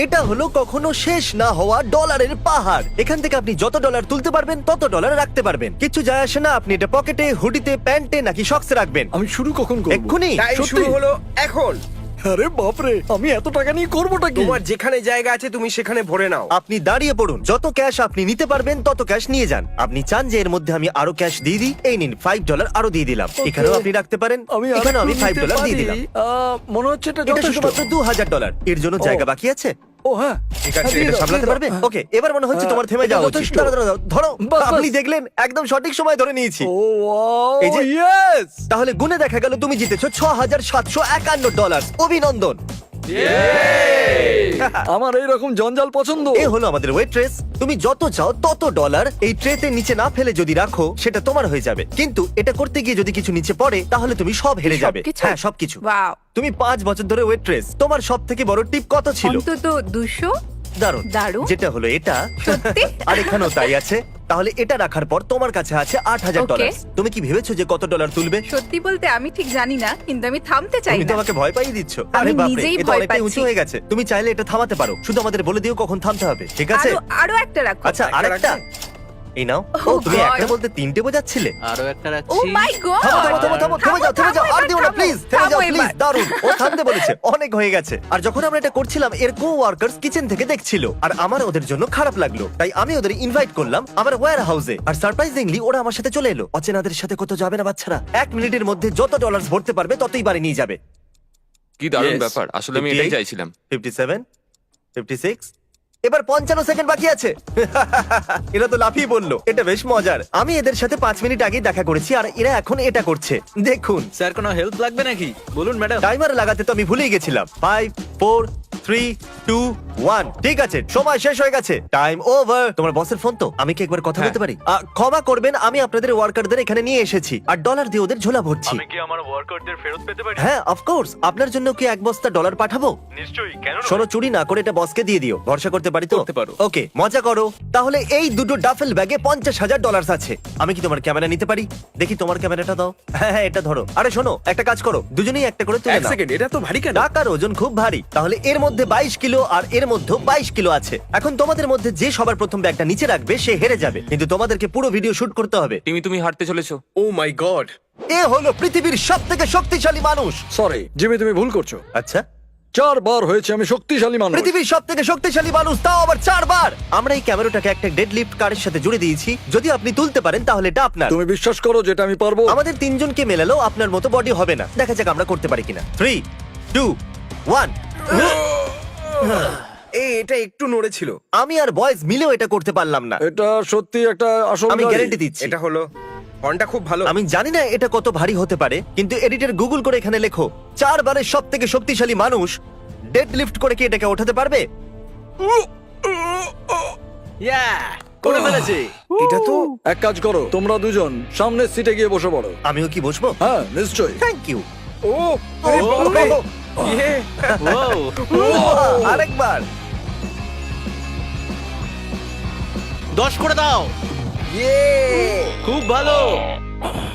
এটা হলো কখনো শেষ না হওয়া ডলারের পাহাড়। এখান থেকে আপনি যত ডলার তুলতে পারবেন তত ডলার রাখতে পারবেন। কিছু যায় আসে না আপনি এটা পকেটে, হুডিতে, প্যান্টে নাকি শক্সে রাখবেন। আমি শুরু কখন করব? এক্ষুনি। টাইম সত্যি? শুরু হলো এখন। আরে বাপরে, আমি এত টাকা নিয়ে করবোটা কি? তোমার যেখানে জায়গা আছে তুমি সেখানে ভরে নাও। আপনি দাঁড়িয়ে পড়ুন, যত ক্যাশ আপনি নিতে পারবেন তত ক্যাশ নিয়ে যান। আপনি চান যে এর মধ্যে আমি আরো ক্যাশ দিয়ে দিই, এই নিন $5 আরো দিয়ে দিলাম। এখানেও আপনি রাখতে পারেন, এখানেও আমি $5 দিয়ে দিলাম। মনে হচ্ছে এটা এটা যথেষ্ট। শুধুমাত্র $2000। এর জন্য জায়গা বাকি আছে? ও হ্যাঁ, ঠিক আছে, দিয়ে এটা দাও, সামলাতে দিয়ে দাও। পারবে? ওকে, এবার মনে হচ্ছে তোমার থেমে এটা যাওয়া উচিত। যথেষ্ট। দাঁড়াও, দাঁড়াও, ধরো। বাস, আপনি বাস। দেখলেন একদম সঠিক সময় ধরে নিয়েছি। ও ওয়াও, এই যে- ইয়েস! তাহলে গুনে দেখা গেল তুমি জিতেছো $6751। অভিনন্দন। আমার এইরকম জঞ্জাল পছন্দ। এ হলো আমাদের ওয়েট্রেস। তুমি যত চাও তত ডলার এই ট্রেতে নিচে না ফেলে যদি রাখো সেটা তোমার হয়ে যাবে, কিন্তু এটা করতে গিয়ে যদি কিছু নিচে পড়ে তাহলে তুমি সব হেরে যাবে। সবকিছু? হ্যাঁ, সবকিছু। ওয়াও, তুমি 5 বছর ধরে ওয়েট্রেস, তোমার সব থেকে বড় টিপ কত ছিল? অন্তত 200। দারুণ। দারুণ। যেটা হলো এটা। সত্যি? আর এখানেও তাই আছে। তাহলে এটা রাখার পর তোমার কাছে আছে $8000। Okay. তুমি কি ভেবেছো যে কত ডলার তুলবে? সত্যি বলতে আমি ঠিক জানি না, কিন্তু আমি থামতে চাই তুমি তো না। আমাকে ভয় পাইয়ে দিচ্ছ। আমি আরে বাপরে, নিজেই এটা ভয় অনেকটাই উঁচু পাচ্ছি। হয়ে গেছে। তুমি চাইলে এটা থামাতে পারো, শুধু আমাদের বলে দিও কখন থামতে হবে, ঠিক আছে? আরো একটা রাখো। আচ্ছা, একটা আরেকটা। এই নাও। ও, Oh তুমি God. একটা বলতে 3টে বোঝাচ্ছিলে। আরো একটা ও রাখছি। মাই গড, থামো, থামো, থামো, থামো, থেমে যাও, থেমে যাও, আর দিও না, প্লিজ, থেমে যাও, প্লিজ। দারুণ, ও থামতে বলেছে, অনেক হয়ে গেছে। আর যখন আমরা এটা করছিলাম, এর কো-ওয়ার্কার্স কিচেন থেকে দেখছিল, আর আমার ওদের জন্য খারাপ লাগলো, তাই আমি ওদের ইনভাইট করলাম আমার ওয়্যার হাউসে। আর সারপ্রাইজিংলি ওরা আমার সাথে চলে এলো। অচেনাদের সাথে কত যাবে না বাচ্চারা। 1 মিনিটের মধ্যে যত ডলার ভরতে পারবে ততই বাড়ি নিয়ে যাবে। কি দারুণ Yes. ব্যাপার, আসলে আমি এটাই 58, চাইছিলাম। 57, 56, এবার 55 সেকেন্ড বাকি আছে। এরা তো লাফিয়ে বললো, এটা বেশ মজার। আমি এদের সাথে 5 মিনিট আগেই দেখা করেছি আর এরা এখন এটা করছে। দেখুন, স্যার কোনো হেল্প লাগবে নাকি বলুন ম্যাডাম। টাইমার লাগাতে তো আমি ভুলেই গেছিলাম। 5 4 3 2 1। ঠিক আছে, সময় শেষ হয়ে গেছে। Time over. তোমার বসের ফোন তো? আমি কি একবার কথা বলতে পারি? ক্ষমা করবেন, আমি আপনাদের ওয়ার্কারদের এখানে নিয়ে এসেছি আর ডলার দিয়ে ওদের ঝোলা ভরছি। আমি কি আমার ওয়ার্কারদের ফেরত পেতে পারি? হ্যাঁ, অফকোর্স। আপনার জন্য কি 1 বস্তা ডলার পাঠাবো? নিশ্চয়ই, কেন নয়? শোনো, চুরি না করে এটা বসকে দিয়ে দিও। ভরসা করতে পারি তো? করতে পারো। ওকে, মজা করো। তাহলে এই দুটো ডাফেল ব্যাগে $50,000 আছে। আমি কি তোমার ক্যামেরা নিতে পারি? দেখি তোমার ক্যামেরাটা দাও। হ্যাঁ হ্যাঁ, এটা ধরো। আরে শোনো, একটা কাজ করো, দুজনেই একটা করে তুলে এক নাও। সেকেন্ড, এটা তো ভারী কেন? টাকার ওজন খুব ভারী। তাহলে এর মধ্যে 22 কিলো আর এর মধ্যে 22 কিলো আছে। এখন তোমাদের মধ্যে যে সবার প্রথম ব্যাগটা নিচে রাখবে সে হেরে যাবে, কিন্তু তোমাদেরকে পুরো ভিডিও শুট করতে হবে। তুমি হারতে চলেছো। ও মাই গড। এ হলো পৃথিবীর সবথেকে শক্তিশালী মানুষ। সরি জিমি, তুমি ভুল করছো। আচ্ছা, 4 বার হয়েছে আমি শক্তিশালী মানুষ। পৃথিবীর সবথেকে শক্তিশালী মানুষ, তাও আবার 4 বার। আমরা এই ক্যামেরাটাকে একটা ডেড লিফট কারের সাথে জুড়ে দিয়েছি। যদি আপনি তুলতে পারেন তাহলে এটা আপনার। তুমি বিশ্বাস করো যেটা আমি পারবো? আমাদের 3 জনকে মেলালেও আপনার মতো বডি হবে না। দেখা যাক আমরা করতে পারি কিনা। 3 2 1। এটা একটু নড়েছিল। আমি আর বয়েজ মিলেও এটা করতে পারলাম না। এটা সত্যি একটা আসল আমি গাড়ি। গ্যারান্টি দিচ্ছি। এটা হলো হর্নটা খুব ভালো। আমি জানি না এটা কত ভারী হতে পারে, কিন্তু এডিটর গুগল করে এখানে লেখো 4 বারের সবথেকে শক্তিশালী মানুষ ডেড লিফট করে কি এটাকে ওঠাতে পারবে? ইয়া করে ফেলেছি। এটা তো এক কাজ করো, তোমরা দুজন সামনের সিটে গিয়ে বসে পড়ো। আমিও কি বসবো? হ্যাঁ নিশ্চয়ই। Thank you. ও আরে বাপরে। ইয়ে। আরেকবার। 10 করে দাও। ইয়ে। খুব ভালো।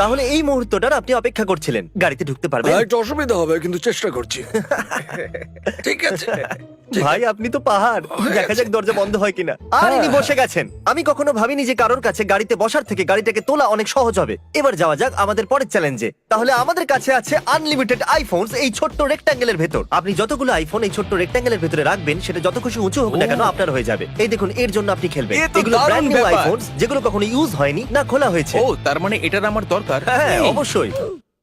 তাহলে এই মুহূর্তটার আপনি অপেক্ষা করছিলেন। গাড়িতে ঢুকতে পারবেন? একটু অসুবিধা হবে কিন্তু চেষ্টা করছি। ঠিক আছে। ভাই, আপনি তো পাহাড়। দেখা যাক দরজা বন্ধ হয় কিনা। আর ইনি বসে গেছেন। আমি কখনো ভাবিনি যে কারোর কাছে গাড়িতে বসার থেকে গাড়িটাকে তোলা অনেক সহজ হবে। এবার যাওয়া যাক আমাদের পরের চ্যালেঞ্জে। তাহলে আমাদের কাছে আছে আনলিমিটেড আইফোনস এই ছোট্ট রেক্ট্যাঙ্গেলের ভেতর। আপনি যতগুলো আইফোন এই ছোট্ট রেক্ট্যাঙ্গেলের ভেতরে রাখবেন, সেটা যত খুশি উঁচু হোক না কেন আপনার হয়ে যাবে। এই দেখুন, এর জন্য আপনি খেলবেন। এ তো এগুলো দারুণ ব্র্যান্ড নিউ ব্যাপার। আইফোনস, যেগুলো কখনো ইউজ হয়নি না খোলা হয়েছে। ও তার মানে এটার আমার দরকার। হ্যাঁ, এই, অবশ্যই।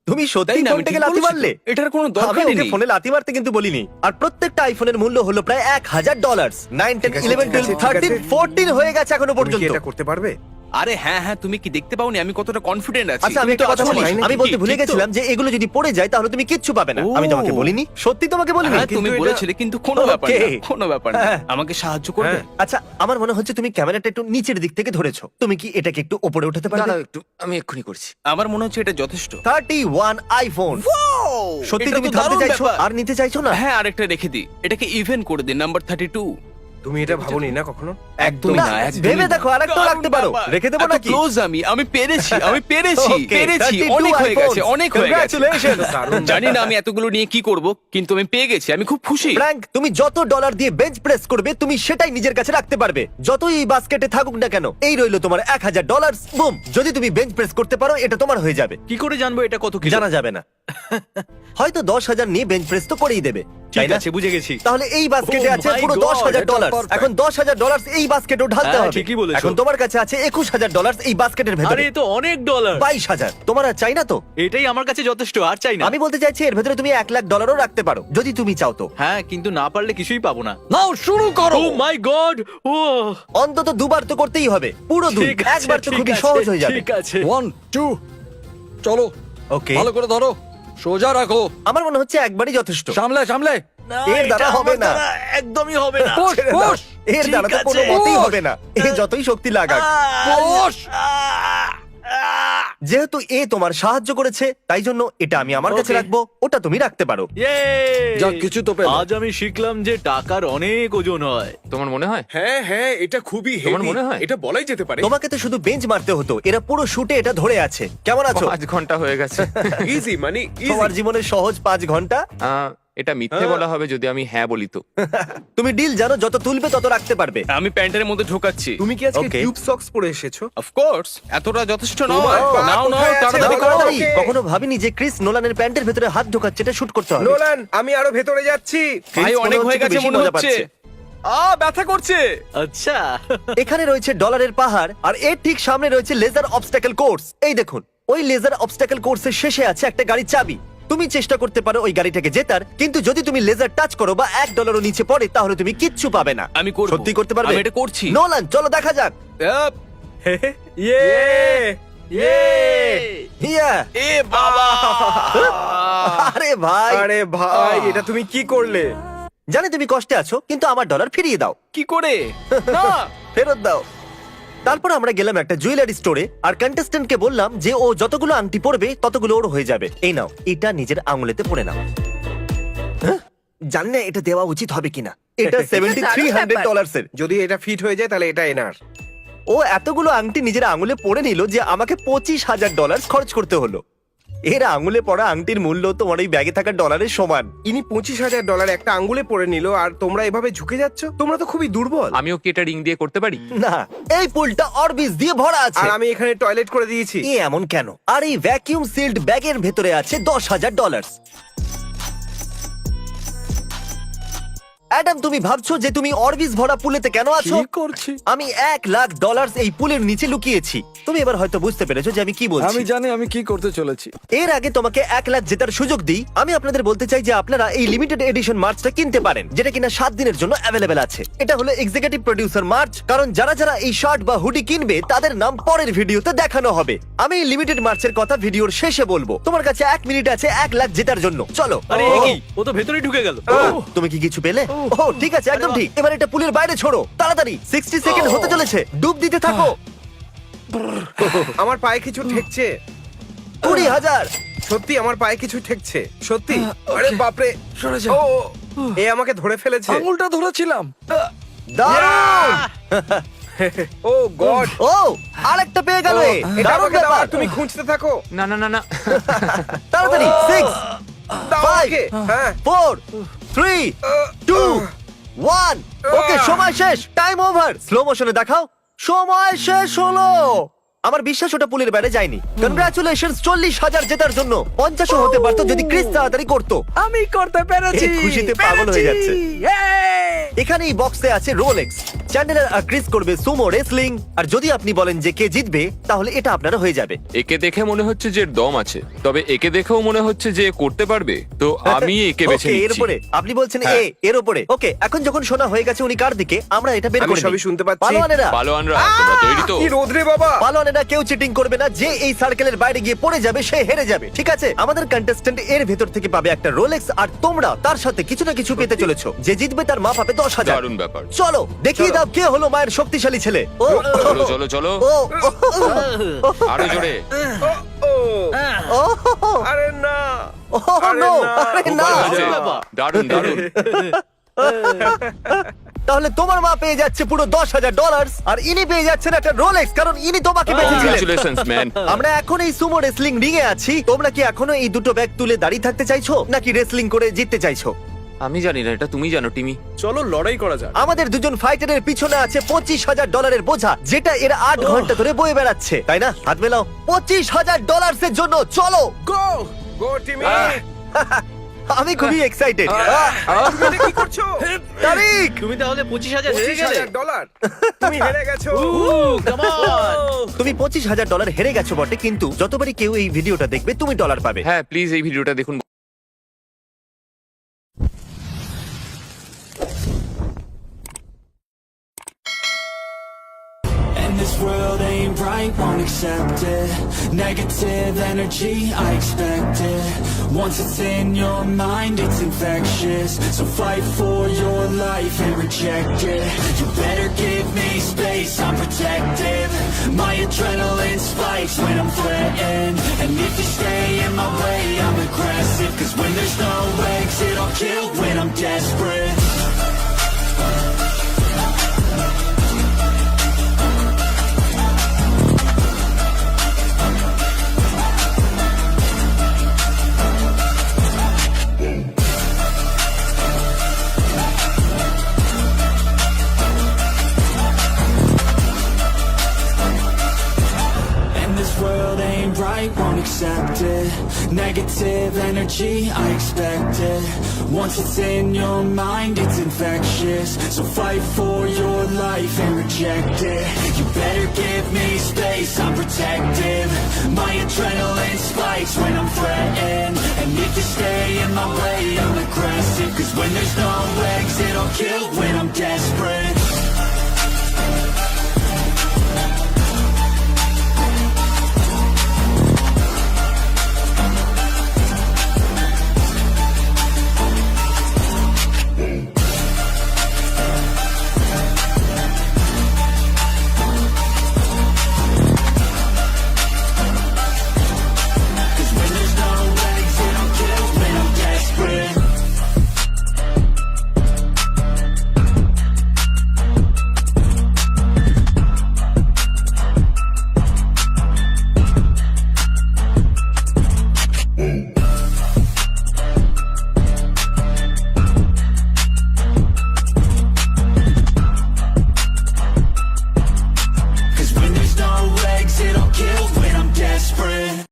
তুমি সত্যি তাই না, আমি ফোনটাকে ঠিক লাথি বলেছি তো। মারলে? এটার কোনো আমি দরকারই ওকে নেই। ফোনে লাথি মারতে কিন্তু বলিনি। আর প্রত্যেকটা আইফোনের মূল্য হলো প্রায় $1,000। 9 10 ঠিক আছে, 11 ঠিক আছে, 12 ঠিক 13 আছে। 14 হয়ে গেছে এখনো তুমি কি পর্যন্ত। এটা করতে পারবে? আরে হ্যাঁ হ্যাঁ, তুমি কি দেখতে পাওনি আমি কতটা কনফিডেন্ট আছি? আচ্ছা, আমি তুমি তো একটা কথা আছো বলি। নাকি? আমি বলতে ভুলে ঠিক তো? গেছিলাম যে এগুলো যদি পড়ে যায় তাহলে তুমি কিচ্ছু পাবে না। ও। আমি তোমাকে বলিনি? সত্যি তোমাকে বলিনি? হ্যাঁ তুমি কিন্তু এটা- বলেছিলে, কিন্তু কোনো ব্যাপার না, Okay. কোনো ব্যাপার না। হ্যাঁ। আমাকে সাহায্য করবে? হ্যাঁ। আচ্ছা, আমার মনে হচ্ছে তুমি ক্যামেরাটা একটু নিচের দিক থেকে ধরেছো। তুমি কি এটাকে একটু উপরে উঠাতে পারবে? দাঁড়াও একটু, আমি এক্ষুনি করছি। আমার মনে হচ্ছে এটা যথেষ্ট। 31 আইফোন। সত্যি এটা তুমি তো থামতে দারুণ চাইছো ব্যাপার। আর নিতে চাইছো না? হ্যাঁ আরেকটা রেখে দিই, এটাকে ইভেন করে দিন, নাম্বার 32। তুমি এটা ভাবোনি না কখনো? একদমই না, না, একদমই ভেবে না। দেখো, আরেকটা রাখতে পারো। রেখে দেবো এত নাকি? close আমি পেরেছি, আমি পেরেছি, Okay, পেরেছি। 32 অনেক হয়ে গেছে, iPhones. অনেক হয়ে গেছে। Congratulations! দারুণ। জানি না আমি এতগুলো নিয়ে কি করব, কিন্তু আমি পেয়ে গেছি, আমি খুব খুশি। ফ্র্যাঙ্ক, তুমি যত ডলার দিয়ে বেঞ্চ প্রেস করবে তুমি সেটাই নিজের কাছে রাখতে পারবে, যতই এই বাস্কেটে থাকুক না কেন। এই রইলো তোমার $1000। বুম, যদি তুমি বেঞ্চ প্রেস করতে পারো এটা তোমার হয়ে যাবে। কি করে জানবো এটা কত কিলো? জানা যাবে না। হয়তো 10,000 নিয়ে বেঞ্চ প্রেস তো করেই দেবে, তাই ঠিক না? আছে, বুঝে গেছি। তাহলে এই বাস্কেটে Oh আছে my পুরো God, $10,000। এটা perfect. এখন $10,000 এই বাস্কেটও ঢালতে হ্যাঁ, হবে। ঠিকই বলেছো। এখন তোমার কাছে আছে $21,000 এই বাস্কেটের আরে ভেতরে। এ তো অনেক ডলার। 22,000 তোমার আর চাই না তো? এটাই আমার কাছে যথেষ্ট, আর চাই না। আমি বলতে চাইছি এর ভেতরে তুমি $1,00,000 রাখতে পারো যদি তুমি চাও তো। হ্যাঁ, কিন্তু না পারলে কিছুই পাবো না। নাও শুরু করো। ও মাই গড! ও অন্তত দুবার তো করতেই হবে, পুরো দুই। ঠিক আছে, একবার তো ঠিক খুবই আছে, সহজ হয়ে যাবে। ঠিক আছে। 1 2 চলো, ওকে, ভালো করে ধরো, সোজা রাখো, আমার মনে হচ্ছে একবারই যথেষ্ট। সামলে সামলে। এর দ্বারা হবে না। একদমই হবে না। পুশ ছেড়ে দাও। পুশ এর দ্বারা তো ঠিক কোনো আছে। মতেই হবে না, এ যতই শক্তি লাগাক। পুশ। যেহেতু এ তোমার সাহায্য করেছে তাই জন্য এটা আমি আমার কাছে Okay. রাখবো, ওটা তুমি রাখতে পারো। যাক, কিছু তো পেলে। আজ আমি শিখলাম যে টাকার অনেক ওজন হয়। তোমার মনে হয়? হ্যাঁ হ্যাঁ, এটা খুবই তোমার হেভি। মনে হয়? এটা বলাই যেতে পারে। তোমাকে তো শুধু বেঞ্চ মারতে হতো, এরা পুরো শুটে এটা ধরে আছে। কেমন আছো? 5 ঘন্টা হয়ে গেছে। ইজি মানে তোমার ইজি। জীবনের সহজ 5 ঘন্টা। এটা মিথ্যে বলা হবে যদি আমি হ্যাঁ বলি তো। তুমি ডিল জানো, যত তুলবে তত রাখতে পারবে। আমি প্যান্টের মধ্যে ঢোকাচ্ছি। তুমি কি আজকে Okay. টিউব সক্স পরে এসেছো? অফ কোর্স, এতটা যথেষ্ট নয়। তোমার পা নাও নাও, কোথায় আছে? তাড়াতাড়ি বলো। করো। তাড়াতাড়ি। Okay. কখনো ভাবিনি যে ক্রিস নোলানের প্যান্টের ভেতরে হাত ঢোকাচ্ছে, এটা শুট করতে হবে। নোলান, আমি আরো ভেতরে যাচ্ছি। ভাই ক্রিস অনেক মনে হয়ে হচ্ছে গেছে বেশি মনে মজা হচ্ছে। পাচ্ছে। ব্যথা করছে। আচ্ছা, এখানে রয়েছে ডলারের পাহাড়, আর এর ঠিক সামনে রয়েছে লেজার অবস্টাকেল কোর্স। এই দেখুন, ওই লেজার অবস্টাকেল কোর্সের শেষে আছে একটা গাড়ির চাবি। তুমি চেষ্টা করতে পারো ওই গাড়িটাকে জেতার, কিন্তু যদি তুমি লেজার টাচ করো বা $1 নিচে পড়ে তাহলে তুমি কিচ্ছু পাবে না। আমি করব। সত্যি করতে পারবে? আমি এটা করছি। নোলান, চলো দেখা যাক। আপ, ইয়ে! ইয়ে! ইয়া! এ বাবা! আরে ভাই, আরে ভাই, এটা তুমি কি করলে? জানি তুমি কষ্টে আছো, কিন্তু আমার ডলার ফিরিয়ে দাও, কি করে? না, ফেরত দাও। তারপর আমরা গেলাম একটা জুয়েলারি স্টোরে, আর কন্টেস্ট্যান্টকে বললাম যে ও যতগুলো আংটি পরবে ততগুলো ওর হয়ে যাবে। এই নাও, এটা নিজের আঙুলেতে পরে নাও। হ্যাঁ? জানি না এটা দেওয়া উচিত হবে কিনা। এটা $7,300 এর। যদি এটা ফিট হয়ে যায় তাহলে এটা এনার। ও এতগুলো আংটি নিজের আঙুলে পরে নিল যে আমাকে $25,000 খরচ করতে হলো। এর আঙুলে পড়া আংটির মূল্য তোমার এই ব্যাগে থাকা ডলারের সমান। ইনি $25,000 একটা আঙ্গুলে পরে নিল, আর তোমরা এভাবে ঝুঁকে যাচ্ছ। তোমরা তো খুবই দুর্বল। আমিও কি এটা রিং দিয়ে করতে পারি? না, এই পুলটা অরবিস দিয়ে ভরা আছে। আর আমি এখানে টয়লেট করে দিয়েছি। এ এমন কেন? আর এই ভ্যাকিউম সিল্ড ব্যাগের ভেতরে আছে $10,000। অ্যাডাম, তুমি ভাবছো যে তুমি অরবিস ভরা পুলেতে কেন আছো? কি করছি? আমি $1,00,000 এই পুলের নিচে লুকিয়েছি। তুমি এবার হয়তো বুঝতে পেরেছো যে আমি কি বলছি। আমি জানি আমি কি করতে চলেছি। এর আগে তোমাকে 1,00,000 জেতার সুযোগ দিই, আমি আপনাদের বলতে চাই যে আপনারা এই লিমিটেড এডিশন মার্চটা কিনতে পারেন, যেটা কিনা 7 দিনের জন্য অ্যাভেলেবেল আছে। এটা হলো এক্সিকিউটিভ প্রোডিউসার মার্চ, কারণ যারা যারা এই শার্ট বা হুডি কিনবে তাদের নাম পরের ভিডিওতে দেখানো হবে। আমি এই লিমিটেড মার্চের কথা ভিডিওর শেষে বলবো। তোমার কাছে 1 মিনিট আছে 1,00,000 জেতার জন্য। চলো। আরে এ কি? ও তো ভেতরেই ঢুকে গেল। তুমি কি কিছু পেলে? ও ঠিক আছে, একদম ঠিক। এবার এটা পুলের বাইরে ছোড়ো তাড়াতাড়ি। 60 সেকেন্ড হতে চলেছে, ডুব দিতে থাকো। আমার পায়ে কিছু ঠেকছে। 20,000। সত্যি আমার পায়ে কিছু ঠেকছে, সত্যি। আরে বাপরে, সরে যা। ও এ আমাকে ধরে ফেলেছে। আঙুলটা ধরেছিলাম। দারুণ! ও গড, ও আরেকটা পেয়ে গেল। এ এটা দারুণ আমাকে দাও, ব্যাপার। তুমি খুঁজতে থাকো। না না না না। তাড়াতাড়ি 6 দাও 5 আমাকে। হ্যাঁ 4 3 2 1। ওকে, সময় শেষ, টাইম ওভার। স্লো মোশনে দেখাও। সময় শেষ হলো। আমার বিশ্বাস ওটা পুলের বাইরে যায়নি। কনগ্রাচুলেশনস 40,000 জেতার জন্য। 50ও হতে পারতো যদি ক্রিস তাড়াতাড়ি করতো। আমি করতে পেরেছি। এ খুশিতে পাগল হয়ে যাচ্ছে। Yay! এখানে এই বক্সে আছে রোলেক্স। চ্যান্ডেলার আর ক্রিস করবে সুমো রেসলিং, আর যদি আপনি বলেন যে কে জিতবে তাহলে এটা আপনারা হয়ে যাবে। একে দেখে মনে হচ্ছে যে এর দম আছে, তবে একে দেখেও মনে হচ্ছে যে এ করতে পারবে, তো আমি একে বেছে ওকে, এর নিচ্ছি। উপরে আপনি বলছেন এ, এর উপরে। ওকে, এখন যখন শোনা হয়ে গেছে উনি কার দিকে, আমরা এটা বের আমি করে সবই নিই। শুনতে পাচ্ছি। পালোয়ানেরা, পালোয়ানরা তোমরা তৈরি তো? কি রোদরে বাবা। পালোয়ানেরা কেউ চিটিং করবে না। যে এই সার্কেলের বাইরে গিয়ে পড়ে যাবে সে হেরে যাবে, ঠিক আছে? আমাদের কন্টেস্ট্যান্ট এর ভেতর থেকে পাবে একটা রোলেক্স, আর তোমরা তার সাথে কিছু না কিছু পেতে চলেছো। যে জিতবে তার মা পাবে 10,000। দারুণ ব্যাপার। চলো দেখিয়ে দাও কে হলো মায়ের শক্তিশালী ছেলে। ও চলো চলো চলো, ও আরো জোরে। ও ও আরে না, ও আরে নো, না। আরে খুব না। ভালো হয়েছে। দারুণ দারুণ। তাহলে তোমার মা পেয়ে যাচ্ছে পুরো $10,000 আর ইনি পেয়ে যাচ্ছেন একটা রোলেক্স, কারণ ইনি তোমাকে বেঁচেছিলেন। Congratulations man. আমরা এখন এই সুমো রেসলিং রিং এ আছি। তোমরা কি এখনো এই দুটো ব্যাগ তুলে দাঁড়িয়ে থাকতে চাইছো, নাকি রেসলিং করে জিততে চাইছো? আমি জানি না, এটা তুমি জানো টিমি। চলো লড়াই করা যাক। আমাদের দুজন ফাইটারের পিছনে আছে $25,000 বোঝা, যেটা এর 8 ঘন্টা ধরে বয়ে বেড়াচ্ছে, তাই না? হাত মেলাও। $25,000 এর জন্য চলো। গো গো টিমি। আমি খুবই এক্সাইটেড। তুমি কি করছো? তারিক, তুমি তাহলে 25,000 হেরে গেলে। $25,000 তুমি হেরে গেছো। Come on. তুমি $25,000 হেরে গেছো বটে, কিন্তু যতবারই কেউ এই ভিডিওটা দেখবে তুমি ডলার পাবে। হ্যাঁ প্লিজ এই ভিডিওটা দেখুন। And this world ain't right, won't accept it. Negative energy, I expect it. Once it's in your mind, it's infectious. So fight for your life and reject it. You better give me space, I'm protective. My adrenaline spikes when I'm threatened. And if you stay in my way, I'm aggressive. Cause when there's no exit, I'll kill when I'm desperate. And this world ain't right, won't accept it. Negative energy, I expect it. Once it's in your mind, it's infectious. So fight for your life and reject it. You better give me space, I'm protective. My adrenaline spikes when I'm threatened. And if you stay in my way, I'm aggressive. Cause when there's no exit, I'll kill when I'm dead.